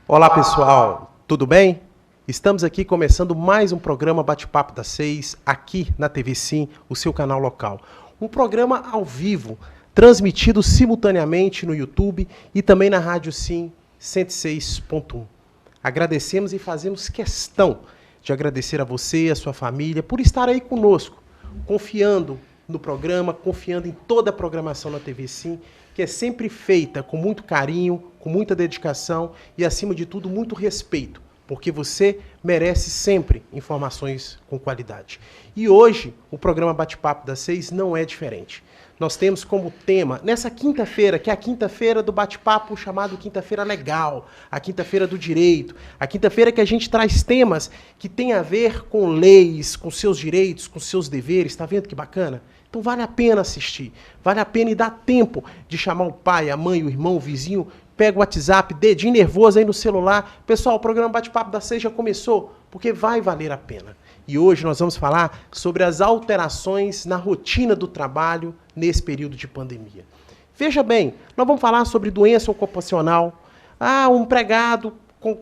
Olá pessoal, tudo bem? Estamos aqui começando mais um programa Bate-Papo das 6, aqui na TV Sim, o seu canal local. Um programa ao vivo, transmitido simultaneamente no YouTube e também na Rádio Sim 106.1. Agradecemos e fazemos questão de agradecer a você e a sua família por estar aí conosco, confiando no programa, confiando em toda a programação na TV Sim, que é sempre feita com muito carinho, com muita dedicação e, acima de tudo, muito respeito, porque você merece sempre informações com qualidade. E hoje, o programa Bate-Papo das 6 não é diferente. Nós temos como tema, nessa quinta-feira, que é a quinta-feira do bate-papo chamado Quinta-feira Legal, a quinta-feira do direito, a quinta-feira que a gente traz temas que têm a ver com leis, com seus direitos, com seus deveres. Está vendo que bacana? Então vale a pena assistir, vale a pena e dá tempo de chamar o pai, a mãe, o irmão, o vizinho, pega o WhatsApp, dedinho nervoso aí no celular. Pessoal, o programa Bate-Papo da 6 já começou, porque vai valer a pena. E hoje nós vamos falar sobre as alterações na rotina do trabalho nesse período de pandemia. Veja bem, nós vamos falar sobre doença ocupacional. Um empregado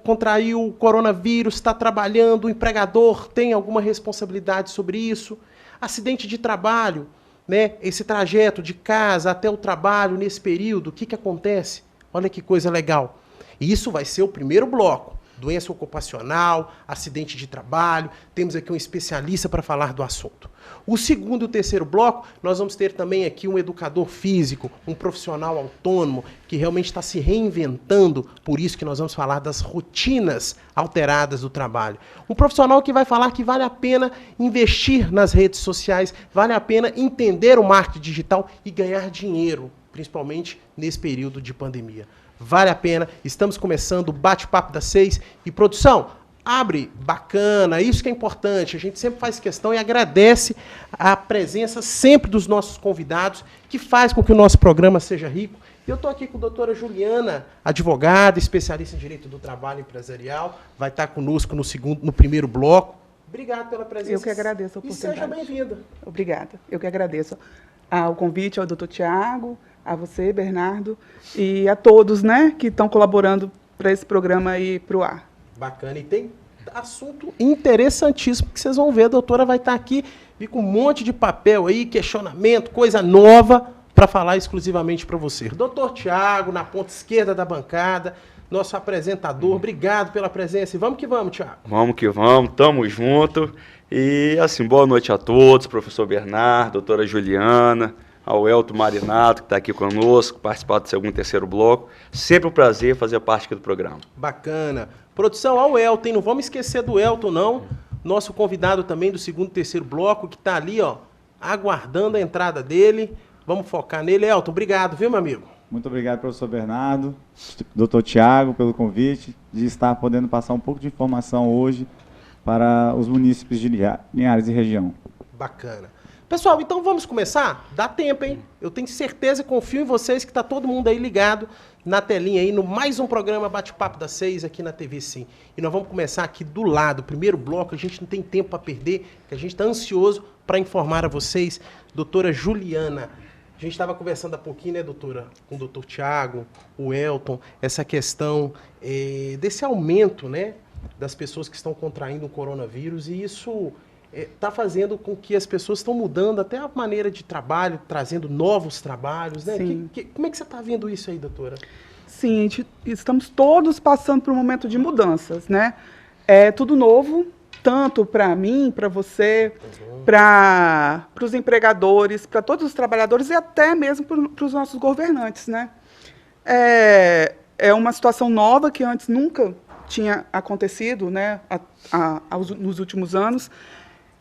contraiu o coronavírus, está trabalhando, o empregador tem alguma responsabilidade sobre isso. Acidente de trabalho, né? Esse trajeto de casa até o trabalho nesse período, o que acontece? Olha que coisa legal. E isso vai ser o primeiro bloco. Doença ocupacional, acidente de trabalho. Temos aqui um especialista para falar do assunto. O segundo e o terceiro bloco, nós vamos ter também aqui um educador físico, um profissional autônomo, que realmente está se reinventando, por isso que nós vamos falar das rotinas alteradas do trabalho. Um profissional que vai falar que vale a pena investir nas redes sociais, vale a pena entender o marketing digital e ganhar dinheiro, principalmente nesse período de pandemia. Vale a pena, estamos começando o Bate-Papo das 6 e produção, abre, bacana, isso que é importante, a gente sempre faz questão e agradece a presença sempre dos nossos convidados, que faz com que o nosso programa seja rico. Eu estou aqui com a doutora Juliana, advogada, especialista em Direito do Trabalho Empresarial, vai estar conosco no primeiro bloco. Obrigado pela presença. Eu que agradeço a oportunidade. E seja bem-vinda. Obrigada, eu que agradeço ao convite ao doutor Tiago, a você, Bernardo, e a todos, né, que estão colaborando para esse programa ir para o ar. Bacana. E tem assunto interessantíssimo que vocês vão ver. A doutora vai estar aqui e com um monte de papel aí, questionamento, coisa nova para falar exclusivamente para você. Doutor Tiago, na ponta esquerda da bancada, nosso apresentador. Obrigado pela presença. E vamos que vamos, Tiago. Vamos que vamos, tamo junto. E assim, boa noite a todos, professor Bernardo, doutora Juliana, ao Elton Marinato, que está aqui conosco, participar do segundo e terceiro bloco. Sempre um prazer fazer parte aqui do programa. Bacana. Produção, ao Elton, não vamos esquecer do Elton, não. Nosso convidado também do segundo e terceiro bloco, que está ali, ó, aguardando a entrada dele. Vamos focar nele. Elton, obrigado, viu, meu amigo? Muito obrigado, professor Bernardo, doutor Tiago, pelo convite, de estar podendo passar um pouco de informação hoje para os munícipes de Linhares e região. Bacana. Pessoal, então vamos começar? Dá tempo, hein? Eu tenho certeza e confio em vocês que está todo mundo aí ligado na telinha aí, no mais um programa Bate-Papo das 6 aqui na TV Sim. E nós vamos começar aqui do lado, primeiro bloco, a gente não tem tempo para perder, que a gente está ansioso para informar a vocês. Doutora Juliana, a gente estava conversando há pouquinho, né, doutora, com o doutor Tiago, o Elton, essa questão desse aumento, né, das pessoas que estão contraindo o coronavírus, e isso está fazendo com que as pessoas estão mudando até a maneira de trabalho, trazendo novos trabalhos, né? Sim. Como é que você está vendo isso aí, doutora? Sim, estamos todos passando por um momento de mudanças, né? É tudo novo, tanto para mim, para você, para os empregadores, para todos os trabalhadores e até mesmo para os nossos governantes, né? É uma situação nova que antes nunca tinha acontecido, né? Nos últimos anos.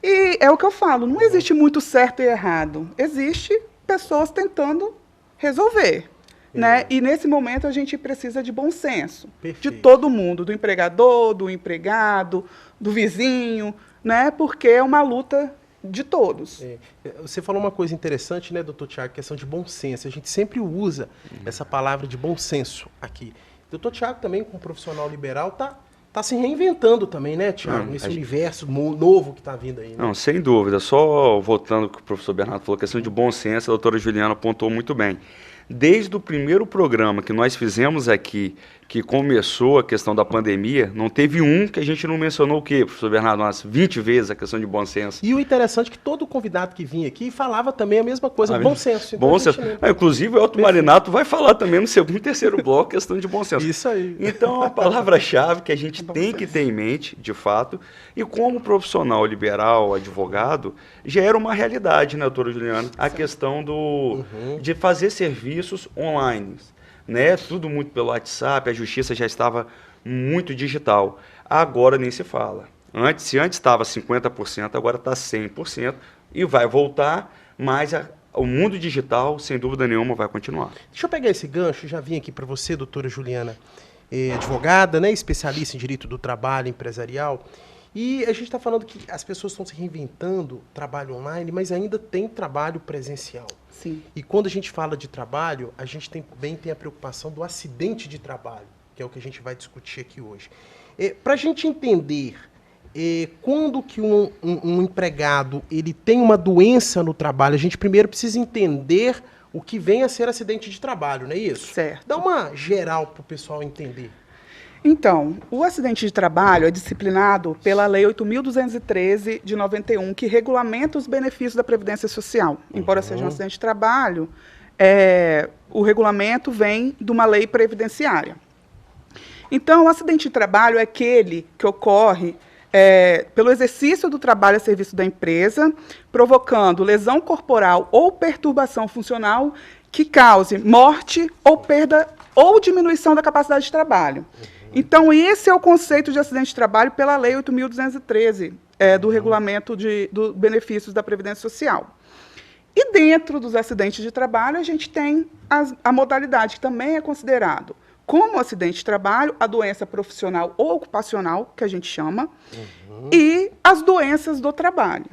E é o que eu falo, não existe muito certo e errado. Existe pessoas tentando resolver. Né? E nesse momento a gente precisa de bom senso. Perfeito. De todo mundo, do empregador, do empregado, do vizinho, né? Porque é uma luta de todos. Você falou uma coisa interessante, né, doutor Tiago, questão de bom senso. A gente sempre usa essa palavra de bom senso aqui. Doutor Tiago também, como profissional liberal, tá se reinventando também, né, Tiago? Nesse universo novo que está vindo aí. Né? Não, sem dúvida. Só voltando ao que o professor Bernardo falou, questão de bom senso, a doutora Juliana apontou muito bem. Desde o primeiro programa que nós fizemos aqui, que começou a questão da pandemia, não teve um que a gente não mencionou o quê, professor Bernardo? Umas 20 vezes a questão de bom senso. E o interessante é que todo convidado que vinha aqui falava também a mesma coisa, bom senso. Então Bom a gente senso. lembra. Inclusive, o Elton Marinato vai falar também no segundo e terceiro bloco questão de bom senso. Isso aí. Então, a palavra-chave que a gente tem que ter em mente, de fato, e como profissional liberal, advogado, já era uma realidade, né, doutora Juliana? A questão de fazer serviços online, né? Tudo muito pelo WhatsApp, a justiça já estava muito digital. Agora nem se fala. Se antes estava 50%, agora está 100% e vai voltar, mas o mundo digital, sem dúvida nenhuma, vai continuar. Deixa eu pegar esse gancho, já vim aqui para você, doutora Juliana, advogada, né, especialista em direito do trabalho empresarial, e a gente está falando que as pessoas estão se reinventando trabalho online, mas ainda tem trabalho presencial. Sim. E quando a gente fala de trabalho, a gente também tem a preocupação do acidente de trabalho, que é o que a gente vai discutir aqui hoje. Para a gente entender quando que um empregado ele tem uma doença no trabalho, a gente primeiro precisa entender o que vem a ser acidente de trabalho, não é isso? Certo. Dá uma geral para o pessoal entender. Então, o acidente de trabalho é disciplinado pela Lei 8.213 de 91, que regulamenta os benefícios da Previdência Social. Embora seja um acidente de trabalho, o regulamento vem de uma lei previdenciária. Então, o acidente de trabalho é aquele que ocorre pelo exercício do trabalho a serviço da empresa, provocando lesão corporal ou perturbação funcional que cause morte ou perda ou diminuição da capacidade de trabalho. Então, esse é o conceito de acidente de trabalho pela Lei 8.213, do Regulamento dos Benefícios da Previdência Social. E dentro dos acidentes de trabalho, a gente tem a modalidade que também é considerado como acidente de trabalho, a doença profissional ou ocupacional, que a gente chama, e as doenças do trabalho.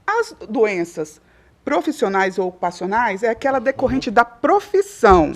As doenças profissionais ou ocupacionais é aquela decorrente da profissão,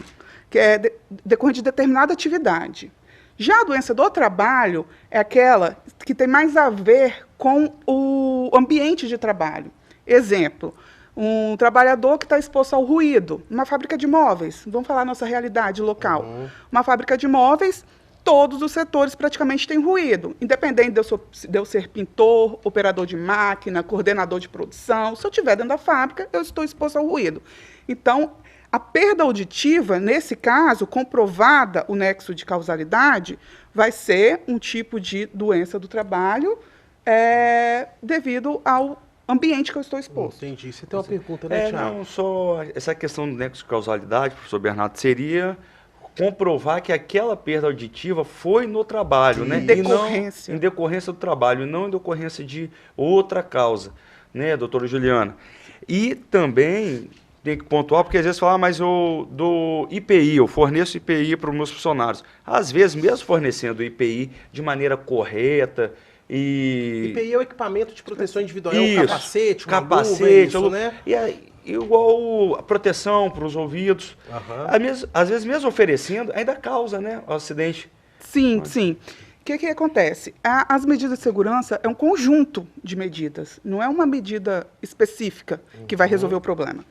que é decorrente de determinada atividade. Já a doença do trabalho é aquela que tem mais a ver com o ambiente de trabalho. Exemplo, um trabalhador que está exposto ao ruído, numa fábrica de móveis, vamos falar a nossa realidade local. Uma fábrica de móveis, todos os setores praticamente têm ruído, independente de eu ser pintor, operador de máquina, coordenador de produção, se eu estiver dentro da fábrica, eu estou exposto ao ruído. Então, a perda auditiva, nesse caso, comprovada o nexo de causalidade, vai ser um tipo de doença do trabalho devido ao ambiente que eu estou exposto. Entendi. Você tem uma pergunta, né, Thiago? Não, só essa questão do nexo de causalidade, professor Bernardo, seria comprovar que aquela perda auditiva foi no trabalho, né? Decorrência. Em decorrência do trabalho, e não em decorrência de outra causa, né, doutora Juliana? E também tem que pontuar, porque às vezes fala, mas do IPI, eu forneço IPI para os meus funcionários. Às vezes, mesmo fornecendo o IPI de maneira correta IPI é o equipamento de proteção individual, isso, é um capacete, uma luva, né? E igual a proteção para os ouvidos. Às vezes, mesmo oferecendo, ainda causa, né, o acidente. Sim, sim. O que acontece? As medidas de segurança é um conjunto de medidas, não é uma medida específica que vai resolver o problema.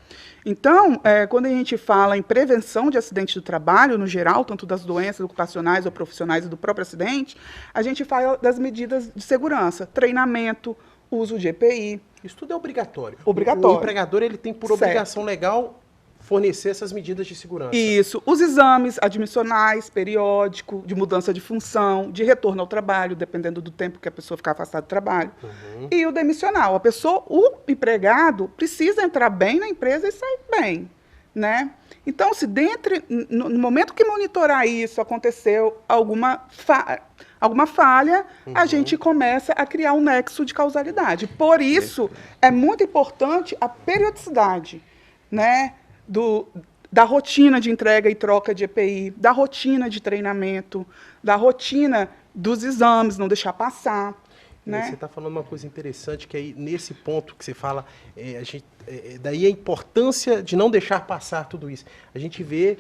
Então, quando a gente fala em prevenção de acidentes do trabalho, no geral, tanto das doenças ocupacionais ou profissionais e do próprio acidente, a gente fala das medidas de segurança, treinamento, uso de EPI. Isso tudo é obrigatório. Obrigatório. O empregador ele tem por obrigação legal fornecer essas medidas de segurança. Isso. Os exames admissionais, periódico, de mudança de função, de retorno ao trabalho, dependendo do tempo que a pessoa ficar afastada do trabalho. E o demissional. O empregado precisa entrar bem na empresa e sair bem, né? Então, se no momento que monitorar isso, aconteceu alguma falha, a gente começa a criar um nexo de causalidade. Por isso, é muito importante a periodicidade, né? Da rotina de entrega e troca de EPI, da rotina de treinamento, da rotina dos exames, não deixar passar. Né? Você está falando uma coisa interessante, que aí, nesse ponto que você fala, daí a importância de não deixar passar tudo isso. A gente vê,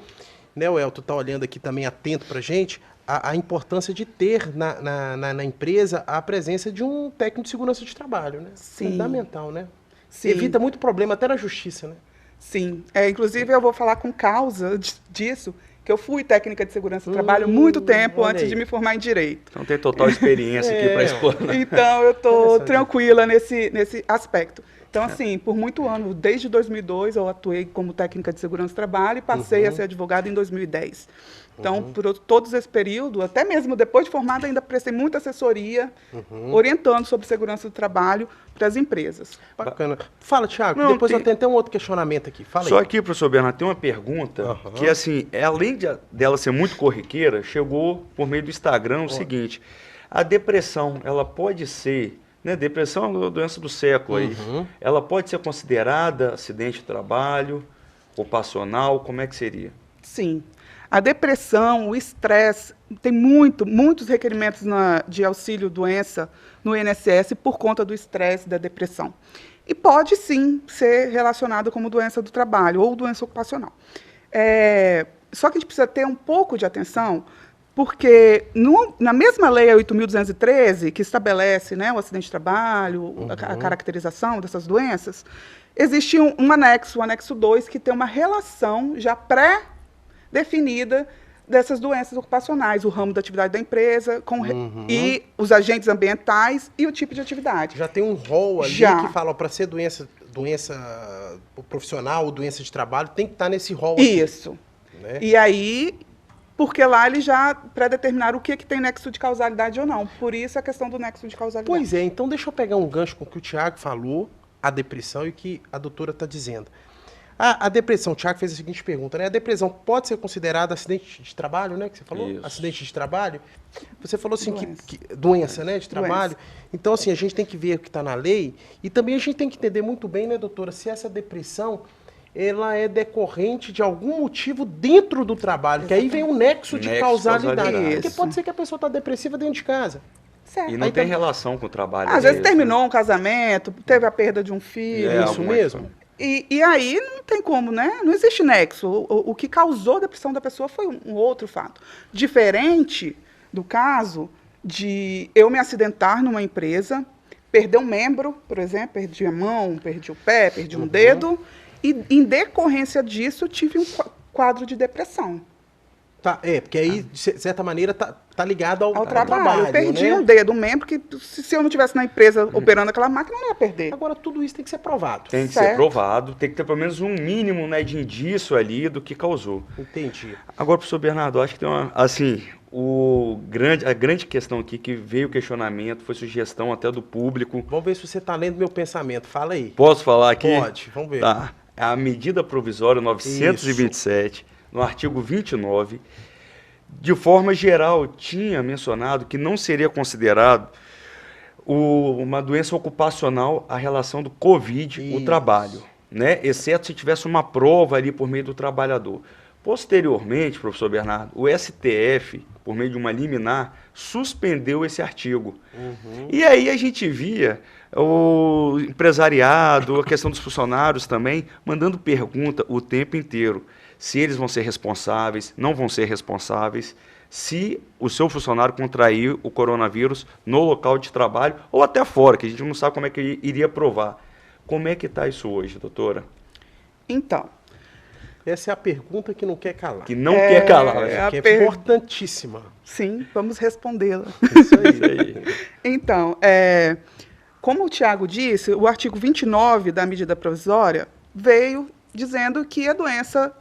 né, o Elton está olhando aqui também atento para a gente, a importância de ter na empresa a presença de um técnico de segurança de trabalho. Né? Sim. Fundamental, né? Sim. Evita muito problema até na justiça, né? Sim. Inclusive, eu vou falar com causa disso, que eu fui técnica de segurança do trabalho muito tempo antes de me formar em Direito. Então tem total experiência aqui para expor. Então, eu estou tranquila nesse aspecto. Então, assim, por muito ano, desde 2002, eu atuei como técnica de segurança do trabalho e passei a ser advogada em 2010. Então, por todo esse período, até mesmo depois de formada, ainda prestei muita assessoria, orientando sobre segurança do trabalho para as empresas. Bacana. Fala, Thiago, Não, depois eu tenho até um outro questionamento aqui. Fala Só aí. aqui, professor Bernardo, tem uma pergunta que, assim, além dela ser muito corriqueira, chegou por meio do Instagram o seguinte: a depressão, ela pode ser, né, depressão é uma doença do século aí, ela pode ser considerada acidente de trabalho, ocupacional, como é que seria? Sim. A depressão, o estresse, tem muitos requerimentos de auxílio-doença no INSS por conta do estresse da depressão. E pode, sim, ser relacionada como doença do trabalho ou doença ocupacional. Só que a gente precisa ter um pouco de atenção, porque na mesma lei 8.213, que estabelece, né, o acidente de trabalho, a caracterização dessas doenças, existe um anexo, o anexo 2, que tem uma relação já pré-definida dessas doenças ocupacionais, o ramo da atividade da empresa e os agentes ambientais e o tipo de atividade. Já tem um rol ali que fala, para ser doença profissional ou doença de trabalho, tem que estar nesse rol aqui. Isso. Né? E aí, porque lá eles já pré-determinaram o que tem nexo de causalidade ou não. Por isso a questão do nexo de causalidade. Pois é, então deixa eu pegar um gancho com o que o Thiago falou, a depressão, e o que a doutora está dizendo. A depressão, o Thiago fez a seguinte pergunta, né? A depressão pode ser considerada acidente de trabalho, né? Que você falou? Isso. Acidente de trabalho. Você falou assim que doença, né? De trabalho. Então, assim, a gente tem que ver o que está na lei e também a gente tem que entender muito bem, né, doutora, se essa depressão ela é decorrente de algum motivo dentro do trabalho, que aí vem um nexo de causalidade. Porque pode ser que a pessoa está depressiva dentro de casa. Certo. E não tem relação com o trabalho. Às vezes terminou um casamento, teve a perda de um filho. É isso mesmo? E aí não tem como, né? Não existe nexo. O que causou a depressão da pessoa foi um outro fato. Diferente do caso de eu me acidentar numa empresa, perder um membro, por exemplo, perdi a mão, perdi o pé, perdi um dedo, e em decorrência disso tive um quadro de depressão. Tá, porque aí, de certa maneira, tá ligado ao trabalho. Eu perdi, né? um dedo, um membro, que se eu não estivesse na empresa operando aquela máquina, eu não ia perder. Agora, tudo isso tem que ser provado. Tem que ser provado, tem que ter pelo menos um mínimo, né, de indício ali do que causou. Entendi. Agora, professor Bernardo, acho que tem uma, assim, a grande questão aqui que veio o questionamento, foi sugestão até do público. Vamos ver se você está lendo meu pensamento. Fala aí. Posso falar aqui? Pode, vamos ver. Tá. A medida provisória 927, no artigo 29, de forma geral, tinha mencionado que não seria considerado uma doença ocupacional a relação do Covid, o trabalho, né? Exceto se tivesse uma prova ali por meio do trabalhador. Posteriormente, professor Bernardo, o STF, por meio de uma liminar, suspendeu esse artigo. E aí a gente via o empresariado, a questão dos funcionários também, mandando pergunta o tempo inteiro. Se eles vão ser responsáveis, não vão ser responsáveis, se o seu funcionário contrair o coronavírus no local de trabalho ou até fora, que a gente não sabe como é que iria provar. Como é que está isso hoje, doutora? Então, essa é a pergunta que não quer calar. Que não quer calar. Que é importantíssima. Sim, vamos respondê-la. Isso aí. Então, como o Thiago disse, o artigo 29 da medida provisória veio dizendo que a doença,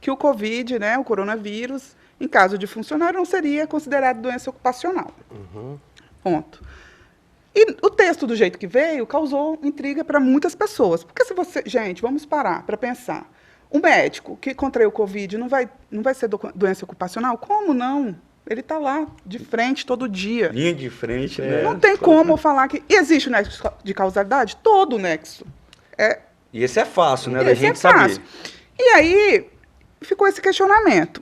que o Covid, né, o coronavírus, em caso de funcionário, não seria considerado doença ocupacional. Ponto. E o texto, do jeito que veio, causou intriga para muitas pessoas. Porque se você... Gente, vamos parar para pensar. Um médico que contraiu o Covid não vai ser doença ocupacional? Como não? Ele está lá, de frente, todo dia. Linha de frente, né? Não tem como falar que... E existe o nexo de causalidade? Todo o nexo. E esse é fácil, né? Da Esse gente é fácil. saber. E aí, ficou esse questionamento.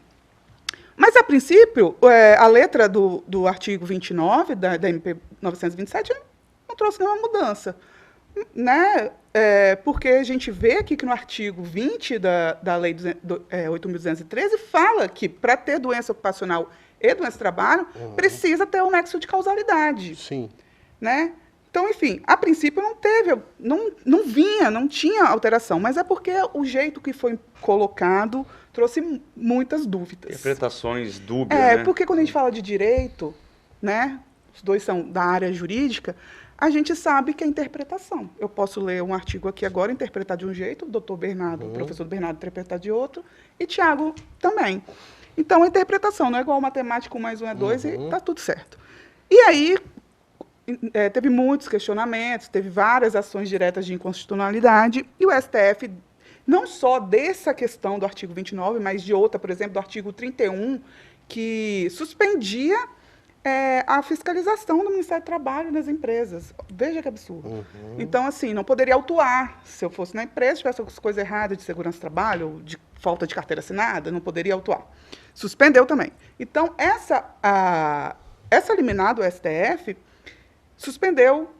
Mas, a princípio, a letra do artigo 29 da MP 927 não trouxe nenhuma mudança. Né? Porque a gente vê aqui que no artigo 20 da Lei 8.213 fala que, para ter doença ocupacional e doença de trabalho, precisa ter um nexo de causalidade. Sim. Né? Então, enfim, a princípio não teve, não tinha alteração, mas é porque o jeito que foi colocado trouxe muitas dúvidas. Interpretações dúbias, né? Porque quando a gente fala de direito, né, os dois são da área jurídica, a gente sabe que é interpretação. Eu posso ler um artigo aqui agora, interpretar de um jeito, o doutor Bernardo, o professor Bernardo interpretar de outro, e Tiago também. Então, a interpretação não é igual matemática, 1 mais 1 é 2, e está tudo certo. E aí, teve muitos questionamentos, teve várias ações diretas de inconstitucionalidade, e o STF, não só dessa questão do artigo 29, mas de outra, por exemplo, do artigo 31, que suspendia a fiscalização do Ministério do Trabalho nas empresas. Veja que absurdo. Então, assim, não poderia autuar. Se eu fosse na empresa, tivesse alguma coisa errada de segurança do trabalho, de falta de carteira assinada, não poderia autuar. Suspendeu também. Então, essa liminar do STF suspendeu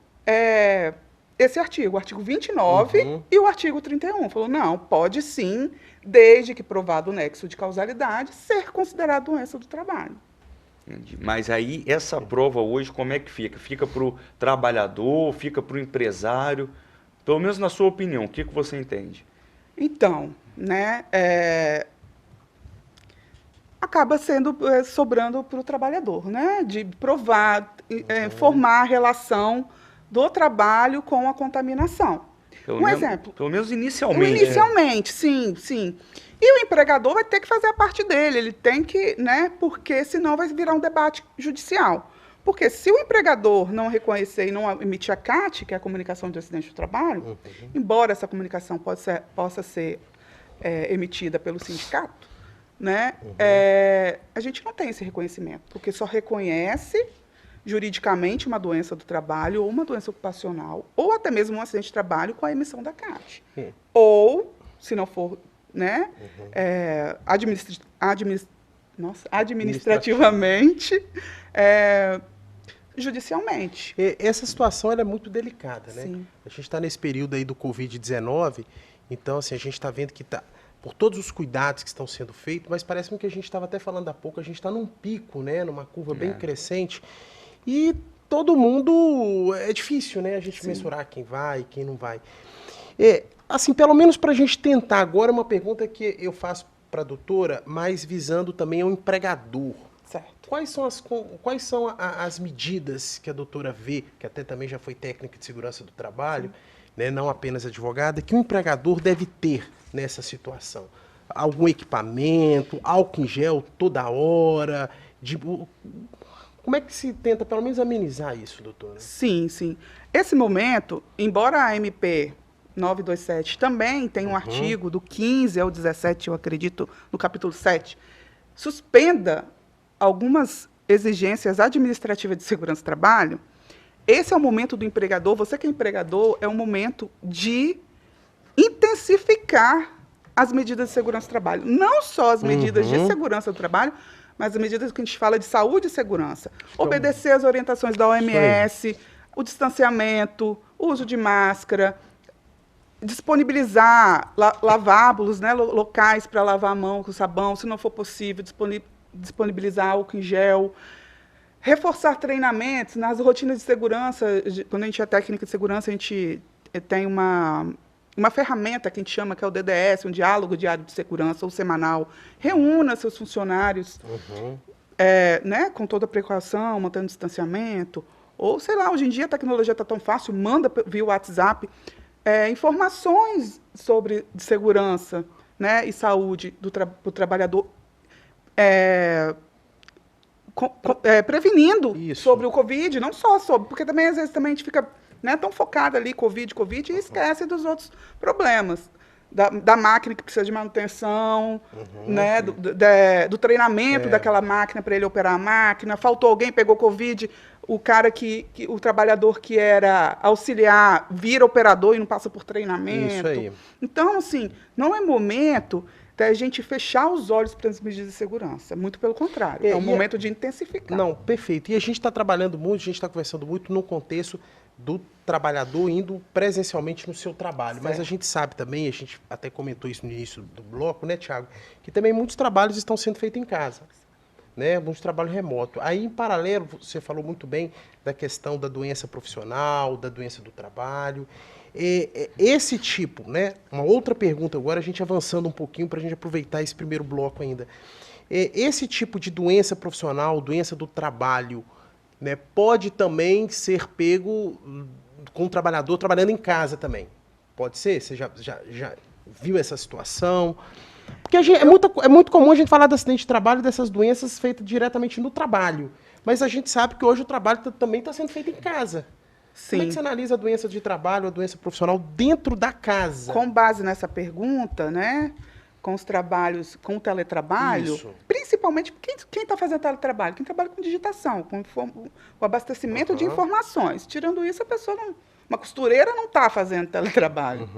esse artigo, o artigo 29 e o artigo 31. Falou, não, pode sim, desde que provado o nexo de causalidade, ser considerado doença do trabalho. Entendi. Mas aí, essa prova hoje, como é que fica? Fica para o trabalhador, fica para o empresário? Pelo menos na sua opinião, o que você entende? Então, né, acaba sobrando para o trabalhador, né, de provar, formar a relação do trabalho com a contaminação. Exemplo. Pelo menos inicialmente. Inicialmente, sim, sim. E o empregador vai ter que fazer a parte dele, ele tem que, né, porque senão vai virar um debate judicial. Porque se o empregador não reconhecer e não emitir a CAT, que é a comunicação de acidente do trabalho, embora essa comunicação possa ser emitida pelo sindicato, né, a gente não tem esse reconhecimento, porque só reconhece juridicamente uma doença do trabalho ou uma doença ocupacional, ou até mesmo um acidente de trabalho com a emissão da CAT. Ou, se não for, né, administrativamente, judicialmente. Essa situação ela é muito delicada, né? Sim. A gente está nesse período aí do Covid-19, então assim, a gente está vendo que por todos os cuidados que estão sendo feitos, mas parece-me que a gente estava até falando há pouco, a gente está num pico, né, numa curva bem crescente, e todo mundo, é difícil, né, a gente mensurar quem vai e quem não vai. Assim, pelo menos para a gente tentar agora, uma pergunta que eu faço para a doutora, mas visando também ao empregador. Certo. Quais são as medidas que a doutora vê, que até também já foi técnica de segurança do trabalho, né, não apenas advogada, que o empregador deve ter nessa situação? Algum equipamento, álcool em gel toda hora? Como é que se tenta, pelo menos, amenizar isso, doutora? Sim, sim. Esse momento, embora a MP 927 também tem um artigo do 15 ao 17, eu acredito, no capítulo 7, suspenda algumas exigências administrativas de segurança do trabalho, esse é o momento do empregador, você que é empregador, é um momento de intensificar as medidas de segurança do trabalho. Não só as medidas de segurança do trabalho, mas as medidas que a gente fala de saúde e segurança. Obedecer às orientações da OMS, o distanciamento, o uso de máscara, disponibilizar lavábulos, né, locais para lavar a mão com sabão, se não for possível, disponibilizar álcool em gel, reforçar treinamentos nas rotinas de segurança. Quando a gente é técnica de segurança, a gente tem uma ferramenta que a gente chama, que é o DDS, um diálogo diário de segurança ou semanal. Reúna seus funcionários, né, com toda a precaução, mantendo distanciamento. Ou, sei lá, hoje em dia a tecnologia está tão fácil, manda via WhatsApp informações sobre segurança, né, e saúde do trabalhador, prevenindo sobre o Covid, não só sobre, porque também às vezes também a gente fica, né, tão focado ali, Covid, e esquece dos outros problemas. Da máquina que precisa de manutenção, né, do treinamento daquela máquina para ele operar a máquina. Faltou alguém, pegou Covid, o cara o trabalhador que era auxiliar vira operador e não passa por treinamento. Isso aí. Então, assim, não é momento da gente fechar os olhos para as medidas de segurança. Muito pelo contrário. É um momento de intensificar. Não, perfeito. E a gente está trabalhando muito, a gente está conversando muito no contexto do trabalhador indo presencialmente no seu trabalho. Certo. Mas a gente sabe também, a gente até comentou isso no início do bloco, né, Tiago, que também muitos trabalhos estão sendo feitos em casa. né, de trabalho remoto. Aí, em paralelo, você falou muito bem da questão da doença profissional, da doença do trabalho. Esse tipo, né, uma outra pergunta agora, a gente avançando um pouquinho para a gente aproveitar esse primeiro bloco ainda. Esse tipo de doença profissional, doença do trabalho, né, pode também ser pego com o trabalhador trabalhando em casa também. Pode ser? Você já viu essa situação? Porque é muito comum a gente falar de acidente de trabalho, dessas doenças feitas diretamente no trabalho. Mas a gente sabe que hoje o trabalho também está sendo feito em casa. Sim. Como é que você analisa a doença de trabalho, a doença profissional dentro da casa? Com base nessa pergunta, né, com os trabalhos, com o teletrabalho, Isso. Principalmente quem está fazendo teletrabalho? Quem trabalha com digitação, com o abastecimento de informações. Tirando isso, a pessoa uma costureira não está fazendo teletrabalho.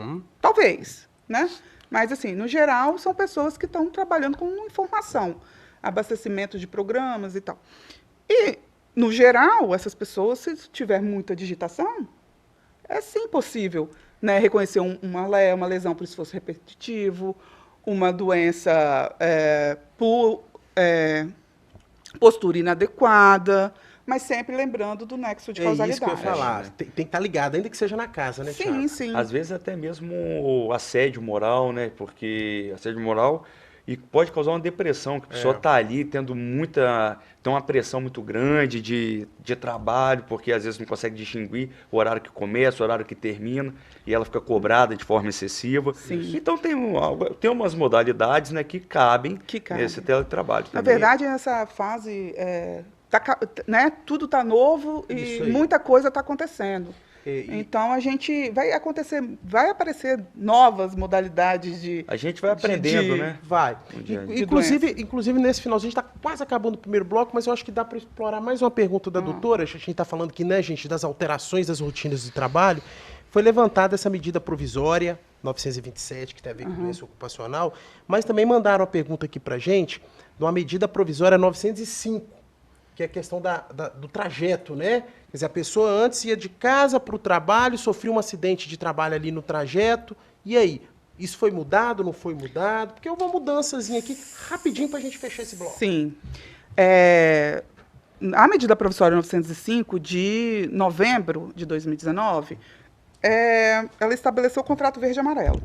Talvez, né? Mas, assim, no geral, são pessoas que estão trabalhando com informação, abastecimento de programas e tal. E, no geral, essas pessoas, se tiver muita digitação, é sim possível, né, reconhecer uma lesão por esforço repetitivo, uma doença por postura inadequada, mas sempre lembrando do nexo de causalidade. É isso que eu ia falar. Tem que estar ligado, ainda que seja na casa, né, Thiago? Sim, sim. Às vezes até mesmo assédio moral, né? Porque assédio moral e pode causar uma depressão, que a pessoa está ali tendo tem uma pressão muito grande de trabalho, porque às vezes não consegue distinguir o horário que começa, o horário que termina, e ela fica cobrada de forma excessiva. Sim. Então tem umas modalidades, né, que cabem nesse teletrabalho. Na também. verdade, nessa fase, né, tudo está novo e aí. muita coisa está acontecendo. Então, vai aparecer novas modalidades de... A gente vai aprendendo, né? Vai. de Inclusive, nesse finalzinho, a gente está quase acabando o primeiro bloco, mas eu acho que dá para explorar mais uma pergunta da doutora. A gente está falando aqui, né, gente, das alterações das rotinas de trabalho. Foi levantada essa medida provisória, 927, que tem a ver com doença ocupacional, mas também mandaram uma pergunta aqui para a gente, de uma medida provisória 905, que é a questão do trajeto, né? Quer dizer, a pessoa antes ia de casa para o trabalho, sofreu um acidente de trabalho ali no trajeto, e aí? Isso foi mudado, não foi mudado? Porque houve uma mudançazinha aqui, rapidinho, para a gente fechar esse bloco. Sim. A medida provisória 905, de novembro de 2019, ela estabeleceu o contrato verde e amarelo,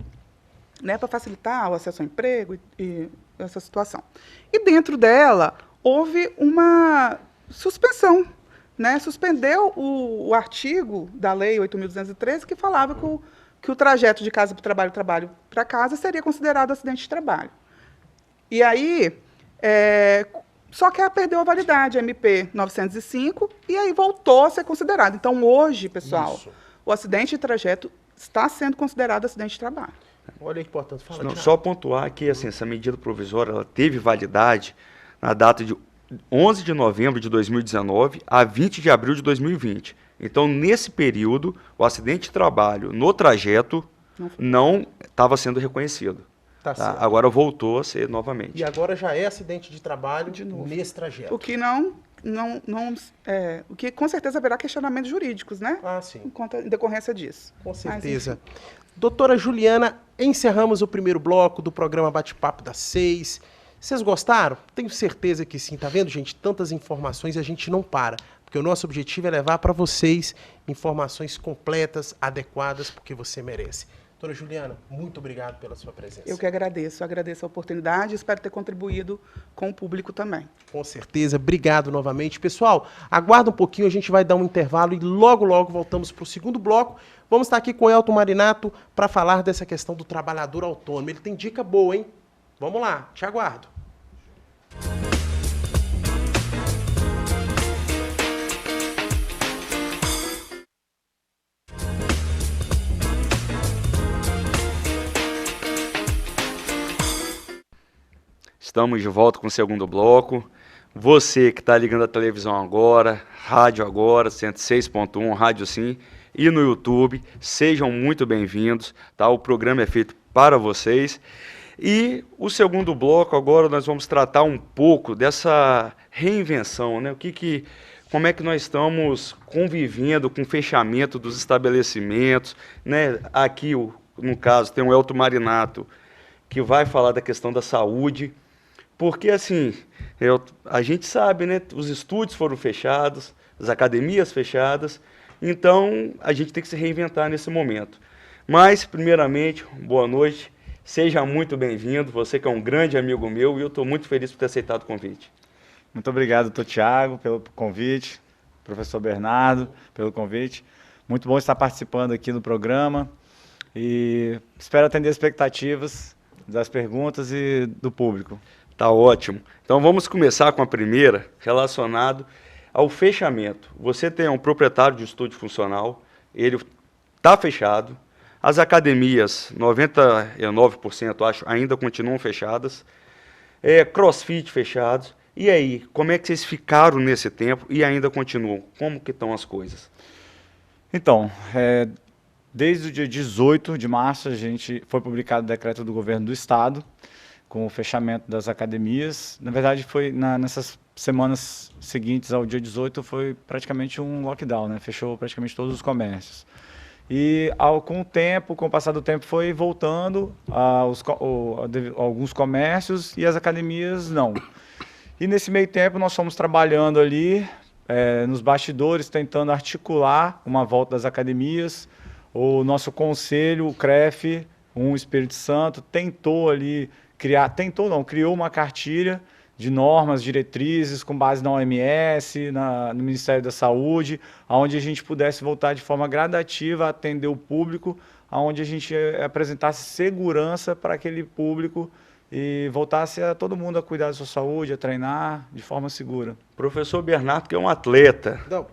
né, para facilitar o acesso ao emprego e essa situação. E dentro dela, houve uma suspensão, né? Suspendeu o artigo da Lei 8.213, que falava que o trajeto de casa para o trabalho para casa, seria considerado acidente de trabalho. E aí, só que ela perdeu a validade, a MP 905, e aí voltou a ser considerado. Então, hoje, pessoal, o acidente de trajeto está sendo considerado acidente de trabalho. Olha que importante. Fala, Não, só pontuar que assim, essa medida provisória ela teve validade na data de 11 de novembro de 2019 a 20 de abril de 2020. Então, nesse período, o acidente de trabalho no trajeto não estava sendo reconhecido. Tá certo. Agora voltou a ser novamente. E agora já é acidente de trabalho nesse trajeto. O que o que com certeza haverá questionamentos jurídicos, né? Sim. Em decorrência disso. Com certeza. Doutora Juliana, encerramos o primeiro bloco do programa Bate-Papo das 6. Vocês gostaram? Tenho certeza que sim. Tá vendo, gente? Tantas informações e a gente não para. Porque o nosso objetivo é levar para vocês informações completas, adequadas, porque você merece. Doutora Juliana, muito obrigado pela sua presença. Eu que agradeço a oportunidade e espero ter contribuído com o público também. Com certeza, obrigado novamente. Pessoal, aguarda um pouquinho, a gente vai dar um intervalo e logo, logo voltamos para o segundo bloco. Vamos estar aqui com o Elton Marinato para falar dessa questão do trabalhador autônomo. Ele tem dica boa, hein? Vamos lá, te aguardo. Estamos de volta com o segundo bloco. Você que está ligando a televisão agora, rádio agora, 106.1, Rádio Sim, e no YouTube, sejam muito bem-vindos. Tá? O programa é feito para vocês. E o segundo bloco, agora nós vamos tratar um pouco dessa reinvenção, né? Como é que nós estamos convivendo com o fechamento dos estabelecimentos, né? Aqui, no caso, tem o Elton Marinato, que vai falar da questão da saúde. Porque, assim, a gente sabe, né? Os estúdios foram fechados, as academias fechadas, então a gente tem que se reinventar nesse momento. Mas, primeiramente, boa noite, seja muito bem-vindo, você que é um grande amigo meu, e eu estou muito feliz por ter aceitado o convite. Muito obrigado, doutor Tiago, pelo convite, professor Bernardo, pelo convite. Muito bom estar participando aqui no programa e espero atender as expectativas das perguntas e do público. Tá ótimo. Então vamos começar com a primeira, relacionado ao fechamento. Você tem um proprietário de estúdio funcional, ele está fechado, as academias, 99%, acho, ainda continuam fechadas, CrossFit fechados. E aí, como é que vocês ficaram nesse tempo e ainda continuam? Como que estão as coisas? Então, desde o dia 18 de março, foi publicado o decreto do governo do estado, com o fechamento das academias. Na verdade, foi nessas semanas seguintes ao dia 18, foi praticamente um lockdown, né? Fechou praticamente todos os comércios. E com o passar do tempo, foi voltando alguns comércios e as academias não. E nesse meio tempo, nós fomos trabalhando ali, nos bastidores, tentando articular uma volta das academias. O nosso conselho, o CREF, Espírito Santo, criou uma cartilha de normas, diretrizes, com base na OMS, no Ministério da Saúde, onde a gente pudesse voltar de forma gradativa a atender o público, onde a gente apresentasse segurança para aquele público e voltasse a todo mundo a cuidar da sua saúde, a treinar de forma segura. Professor Bernardo, que é um atleta. Não,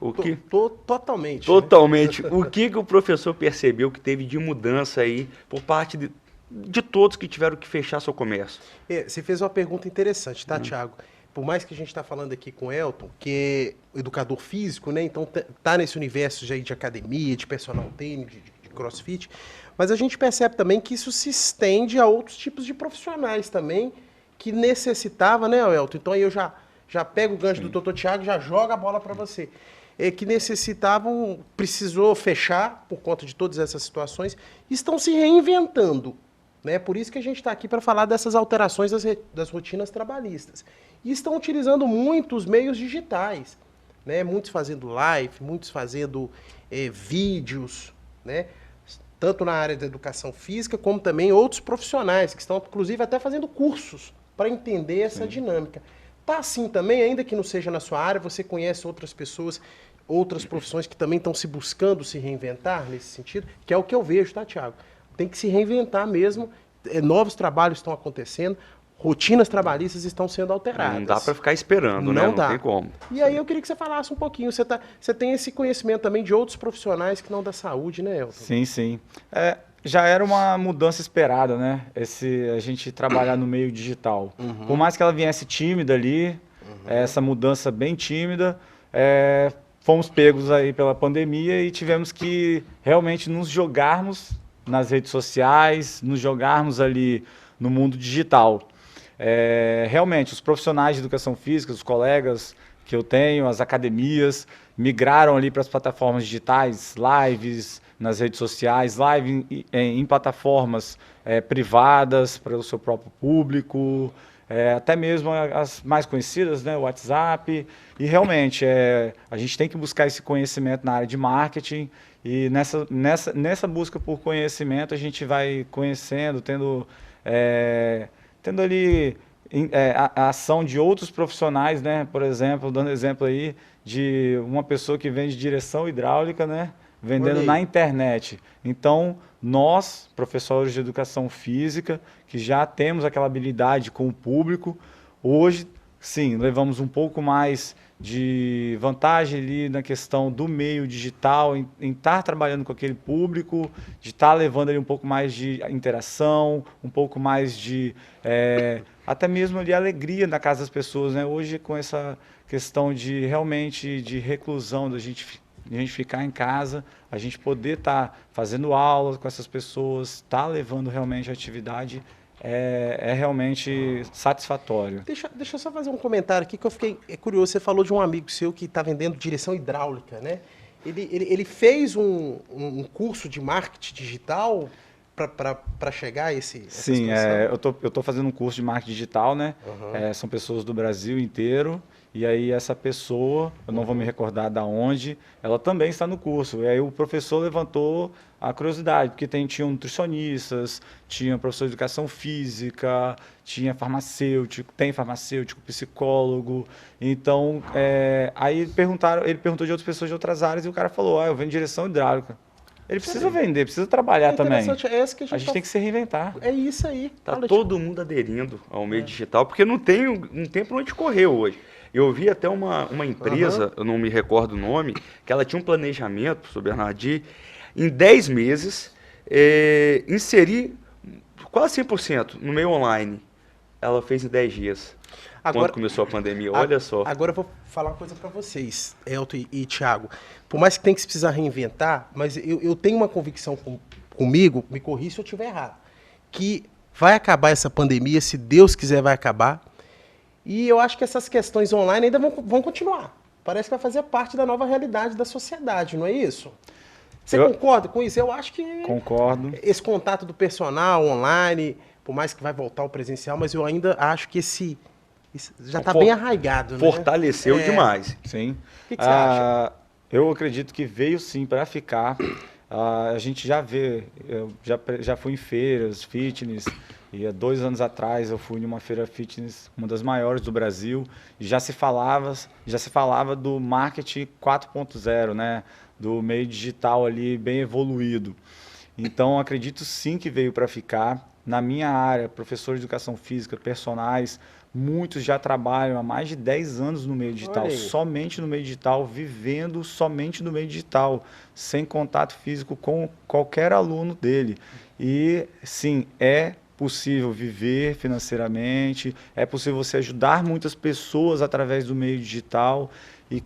totalmente. Totalmente. Né? O que o professor percebeu que teve de mudança aí por parte de todos que tiveram que fechar seu comércio? Você fez uma pergunta interessante, tá, Tiago? Por mais que a gente está falando aqui com o Elton, que é educador físico, né? Então tá nesse universo de academia, de personal training, de crossfit, mas a gente percebe também que isso se estende a outros tipos de profissionais também, que necessitava, né, Elton? Então aí eu já pego o gancho do doutor Tiago e já jogo a bola para você. Que precisou fechar por conta de todas essas situações, estão se reinventando. Né? Por isso que a gente está aqui para falar dessas alterações das rotinas trabalhistas. E estão utilizando muitos meios digitais, né? Muitos fazendo live, muitos fazendo vídeos, né? Tanto na área da educação física, como também outros profissionais, que estão, inclusive, até fazendo cursos para entender essa dinâmica. Tá assim também, ainda que não seja na sua área, você conhece outras pessoas, outras profissões que também estão se buscando se reinventar nesse sentido, que é o que eu vejo, tá, Tiago? Tem que se reinventar mesmo, novos trabalhos estão acontecendo, rotinas trabalhistas estão sendo alteradas. Não dá para ficar esperando, né? Não tem como. E aí eu queria que você falasse um pouquinho, você tem esse conhecimento também de outros profissionais que não da saúde, né, Elton? Sim, sim. Já era uma mudança esperada, né? A gente trabalhar no meio digital. Por mais que ela viesse tímida ali, essa mudança bem tímida, fomos pegos aí pela pandemia e tivemos que realmente nos jogarmos nas redes sociais, nos jogarmos ali no mundo digital. Realmente, os profissionais de educação física, os colegas que eu tenho, as academias, migraram ali para as plataformas digitais, lives nas redes sociais, live em plataformas privadas para o seu próprio público, até mesmo as mais conhecidas, né, o WhatsApp. E realmente, a gente tem que buscar esse conhecimento na área de marketing, e nessa busca por conhecimento a gente vai conhecendo, tendo ali a ação de outros profissionais, né? Por exemplo, dando exemplo aí de uma pessoa que vende direção hidráulica, né? Vendendo na internet. Então, nós, professores de educação física, que já temos aquela habilidade com o público, hoje, sim, levamos um pouco mais de vantagem ali na questão do meio digital, em estar trabalhando com aquele público, de estar levando ali um pouco mais de interação, um pouco mais de até mesmo ali alegria na casa das pessoas, né? Hoje, com essa questão de realmente de reclusão, da gente ficar em casa, a gente poder estar fazendo aulas com essas pessoas, estar levando realmente a atividade, é realmente satisfatório. Deixa eu só fazer um comentário aqui que eu fiquei curioso. Você falou de um amigo seu que está vendendo direção hidráulica, né? Ele fez um curso de marketing digital para chegar a essa Sim, situação? eu tô fazendo um curso de marketing digital, né? São pessoas do Brasil inteiro. E aí essa pessoa, eu não vou me recordar da onde, ela também está no curso. E aí o professor levantou a curiosidade, porque tinham nutricionistas, tinha professor de educação física, tinha farmacêutico, tem farmacêutico, psicólogo. Então, aí ele perguntou de outras pessoas de outras áreas e o cara falou, eu vendo direção hidráulica. Ele precisa vender, precisa trabalhar também. Que a gente tem que se reinventar. É isso aí. Tá todo mundo aderindo ao meio digital, porque não tem pra onde correr hoje. Eu vi até uma empresa, eu não me recordo o nome, que ela tinha um planejamento, professor Bernardo, de, em 10 meses, inserir quase 100% no meio online. Ela fez em 10 dias. Quando começou a pandemia, olha só. Agora eu vou falar uma coisa para vocês, Elton e Thiago. Por mais que tenha que se precisar reinventar, mas eu tenho uma convicção comigo, me corrija se eu estiver errado, que vai acabar essa pandemia, se Deus quiser vai acabar. E eu acho que essas questões online ainda vão continuar. Parece que vai fazer parte da nova realidade da sociedade, não é isso? Você concorda com isso? Eu acho que... Concordo. Esse contato do personal online, por mais que vai voltar ao presencial, mas eu ainda acho que isso já está bem arraigado. Né? Fortaleceu demais. Sim. O que você acha? Eu acredito que veio sim para ficar. A gente já vê, eu já fui em feiras, fitness, e há 2 anos atrás eu fui em uma feira fitness, uma das maiores do Brasil, e já se falava do marketing 4.0, né? Do meio digital ali bem evoluído. Então acredito sim que veio para ficar. Na minha área, professor de educação física, personagens, muitos já trabalham há mais de 10 anos no meio digital, somente no meio digital, vivendo somente no meio digital, sem contato físico com qualquer aluno dele. E sim, é possível viver financeiramente, é possível você ajudar muitas pessoas através do meio digital e